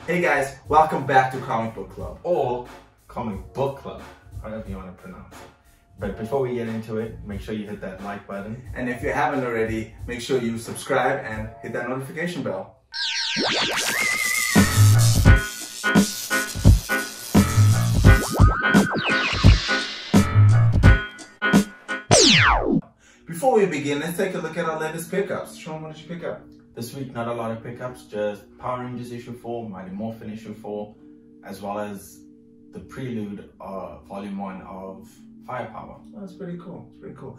Hey guys, welcome back to Comic Book Club. Or Comic Book Club, however you want to pronounce it. But before we get into it, make sure you hit that like button. And if you haven't already, make sure you subscribe and hit that notification bell. Before we begin, let's take a look at our latest pickups. Sean, what did you pick up? This week, not a lot of pickups, just Power Rangers issue 4, Mighty Morphin issue 4, as well as the prelude volume 1 of Firepower. Oh, that's pretty cool. It's pretty cool.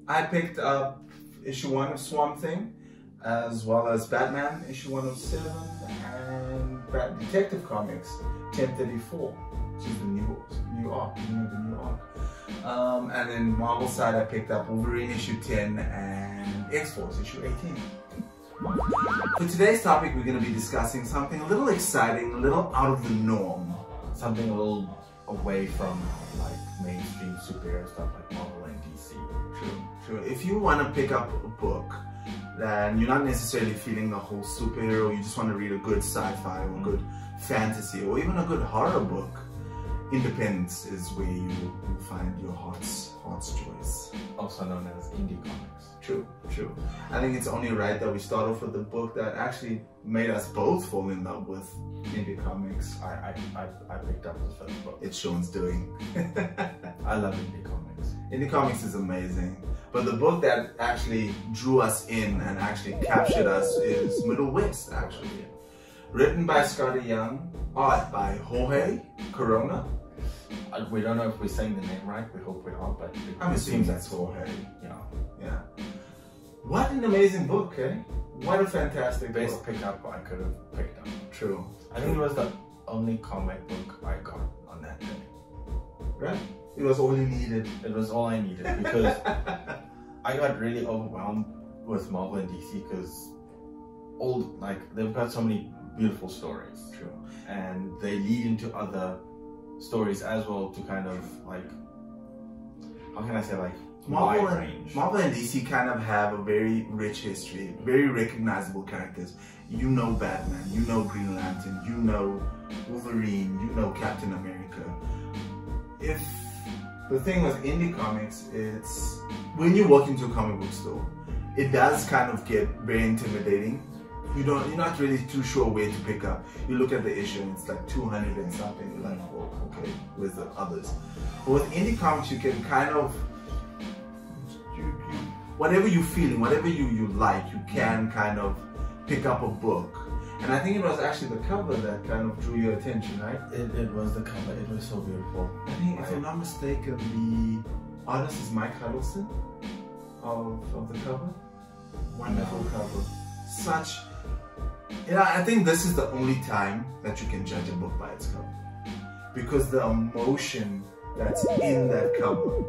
I picked up issue 1 of Swamp Thing, as well as Batman issue 1 of 7, and Detective Comics 1034, which is the new arc. And then Marvel side, I picked up Wolverine issue 10 and X-Force issue 18. For today's topic, we're going to be discussing something a little exciting, a little out of the norm. Something a little away from like mainstream superhero stuff like Marvel and DC. True. If you want to pick up a book, then you're not necessarily feeling the whole superhero, you just want to read a good sci-fi or a good fantasy or even a good horror book, Independence is where you will find your heart's choice. Also known as indie comics. True. I think it's only right that we start off with the book that actually made us both fall in love with indie comics. I picked up the first book. It's Sean's doing. I love indie comics. Indie comics is amazing. But the book that actually drew us in and actually captured us is Middle West, actually. Written by Skottie Young, art by Jorge Corona. We don't know if we're saying the name right, we hope we are, but I'm assuming that's Jorge. Yeah. What an amazing book, eh? What a fantastic Best book. pickup I could have picked up. True. I think it was the only comic book I got on that day. Right? It was all you needed. It was all I needed because I got really overwhelmed with Marvel and DC because they've got so many beautiful stories. True. And they lead into other stories as well to kind of like, how can I say, like Marvel wide range. Marvel and DC kind of have a very rich history, very recognizable characters. You know Batman, you know Green Lantern, you know Wolverine, you know Captain America. If the thing with indie comics, it's when you walk into a comic book store, it does kind of get very intimidating. You're not really too sure where to pick up. You look at the issue and it's like 200 and something. You're like, oh, okay, where's the others? But with indie comics, you can kind of, whatever you're feeling, whatever you like, you can kind of pick up a book. And I think it was actually the cover that kind of drew your attention, right? It was the cover. It was so beautiful. I think, if I'm not mistaken, the artist is Mike Huddleston of the cover. Wonderful cover. I think this is the only time that you can judge a book by its cover, because the emotion that's in that cover,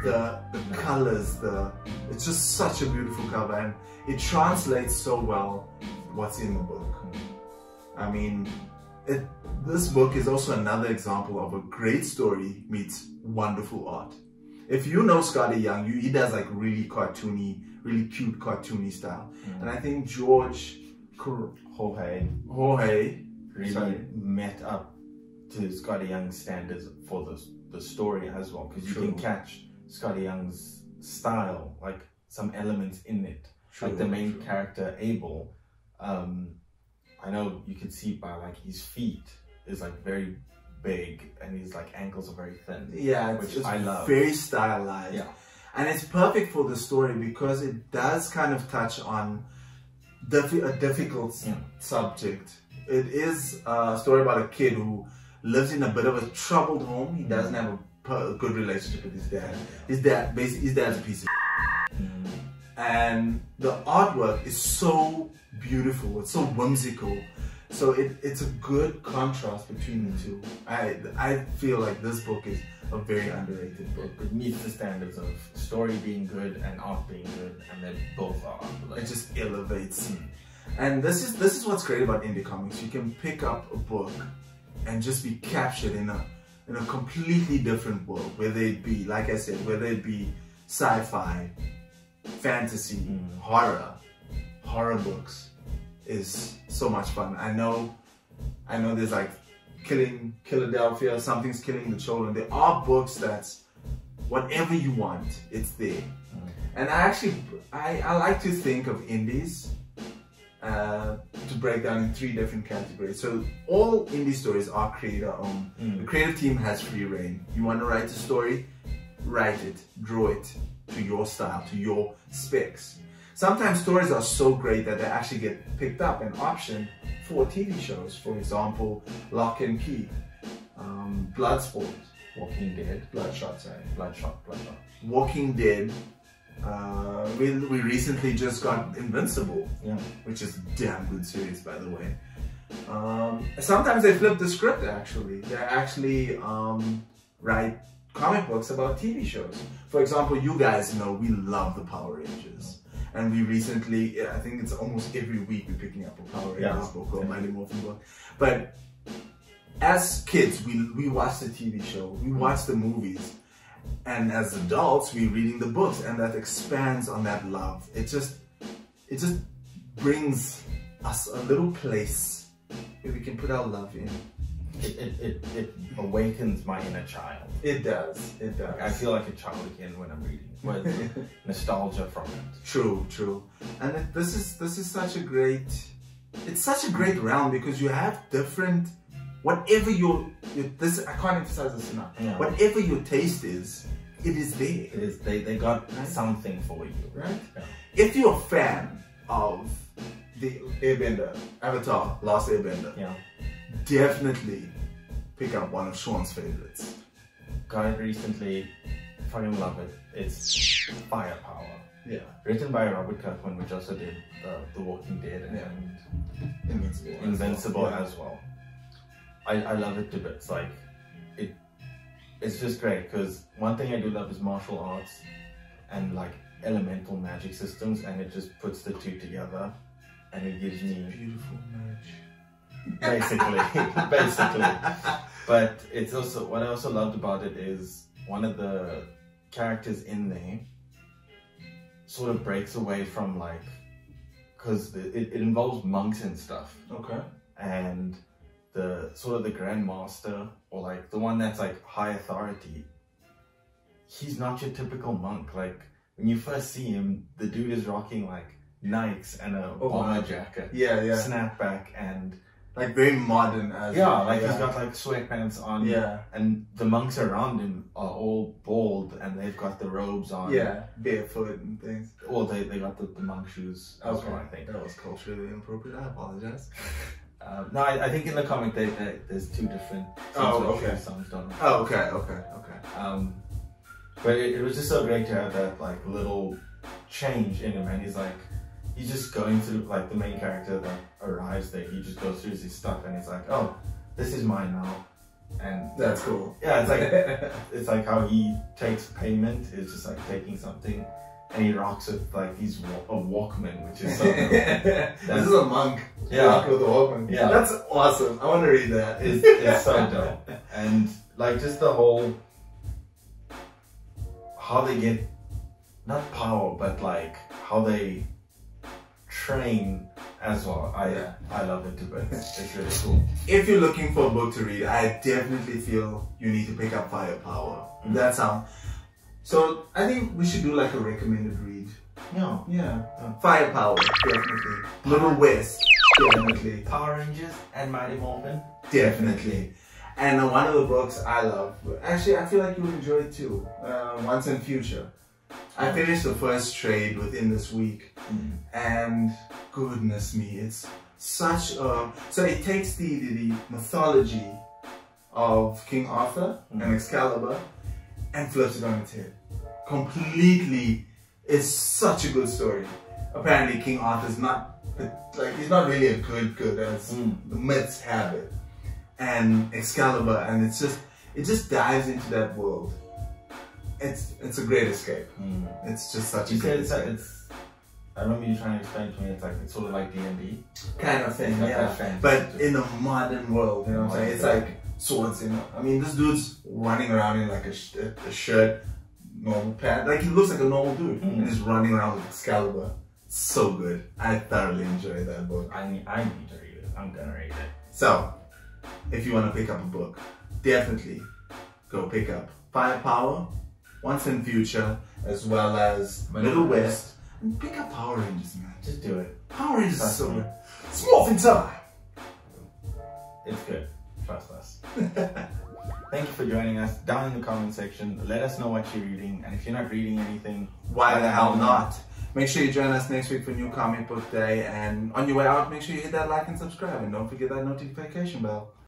the colors, it's just such a beautiful cover, and it translates so well what's in the book. I mean, this book is also another example of a great story meets wonderful art. If you know Skottie Young, he does like really cartoony, really cute cartoony style. And I think Jorge really met up to Skottie Young's standards for the story as well, because you can catch Skottie Young's style, like some elements in it. Like the main character Abel, I know you can see by like his feet is like very big and his like ankles are very thin. Yeah, which I love. Very stylized. Yeah. And it's perfect for the story because it does kind of touch on a difficult subject. It is a story about a kid who lives in a bit of a troubled home. He doesn't have a good relationship with his dad. His dad's a piece of and the artwork is so beautiful. It's so whimsical. So it's a good contrast between the two. I feel like this book is a very underrated book. It meets the standards of story being good and art being good, and then both are. It just elevates. And this is what's great about indie comics. You can pick up a book and just be captured in a completely different world, whether it be, like I said, whether it be sci-fi, fantasy, horror books. is so much fun. I know there's like Killing Philadelphia, Something's Killing the Children. There are books that's whatever you want, it's there. And I like to think of indies to break down in 3 different categories. So all indie stories are creator owned. The creative team has free reign. You want to write a story, write it, draw it to your style, to your specs. Sometimes stories are so great that they actually get picked up and optioned for TV shows. For example, Lock and Key, Bloodsport, Walking Dead, Bloodshot, Bloodshot. Walking Dead. We recently just got Invincible, which is a damn good series, by the way. Sometimes they flip the script. Actually, they actually write comic books about TV shows. For example, you guys know we love the Power Rangers. And we recently, I think it's almost every week we're picking up a Power Rangers book or Mighty Morphin book. But as kids, we watch the TV show, we watch the movies. And as adults, we're reading the books, and that expands on that love. It just brings us a little place where we can put our love in. It awakens my inner child. It does. It does. I feel like a child again when I'm reading. With nostalgia from it. True, true. And this is such a great. It's such a great realm because you have different. Whatever this I can't emphasize this enough. Yeah. Whatever your taste is, it is there. It is. They got something for you, right? Yeah. If you're a fan of the Airbender, Avatar, Last Airbender, definitely pick up one of Sean's favorites. Got it recently. Fucking love it. It's Firepower. Yeah. Written by Robert Kirkman, which also did The Walking Dead and Invincible as well. I love it to bits. Like it's just great because one thing I do love is martial arts and like elemental magic systems, and it just puts the two together, and it gives me beautiful magic. Basically. But it's also what I also loved about it is one of the characters in there sort of breaks away from like because it involves monks and stuff. Okay. And the sort of the Grand Master, or like the one that's like high authority, he's not your typical monk. Like when you first see him, the dude is rocking like Nikes and a bomber jacket, snapback, and like very modern as he's got like sweatpants on, and the monks around him are all bald and they've got the robes on, barefoot and things. Or they got the monk shoes as well. I think that was culturally inappropriate. I apologize. No, I think in the comic there's 2 different songs done. Oh, okay. But it was just so great to have that like little change in him, and he's just going through, like the main character that arrives there, he just goes through his stuff and he's like, oh, this is mine now. And that's cool. Yeah, it's like it's like how he takes payment, is just like taking something. And he rocks with like a Walkman, which is so cool. This is a monk. Rock with a Walkman. Yeah, that's awesome. I want to read that. It's so dope. And like just the whole how they get not power, but like how they train as well. I love it too. It's really cool. If you're looking for a book to read, I definitely feel you need to pick up Firepower. That's how. So I think we should do like a recommended read. Yeah. Firepower, definitely. Little West, definitely. Power Rangers and Mighty Morphin, definitely. And one of the books I love, actually I feel like you would enjoy it too. Once and Future. I finished the first trade within this week, and goodness me, it's such a. So it takes the mythology of King Arthur and Excalibur and flips it on its head. Completely. It's such a good story. Apparently King Arthur's not, like, he's not really a good as the myths have it. And Excalibur, and it just dives into that world. It's a great escape. It's just such a great escape. I remember you trying to explain to me, it's sort of like D&D. Kind of thing, but in a modern world, you know what I'm saying? It's like swords, you know. I mean, this dude's running around in like a shirt, normal pants. Like he looks like a normal dude, and he's running around with Excalibur. So good. I thoroughly enjoyed that book. I need to read it. I'm gonna read it. So, if you want to pick up a book, definitely go pick up Firepower, Once and Future, as well as Middle West. And pick up Power Rangers, man. Just do it. Power Rangers is so good. It's morphin' time. It's good. Trust us. Thank you for joining us. Down in the comment section, let us know what you're reading. And if you're not reading anything, why the hell not? Make sure you join us next week for New Comic Book Day. And on your way out, make sure you hit that like and subscribe. And don't forget that notification bell.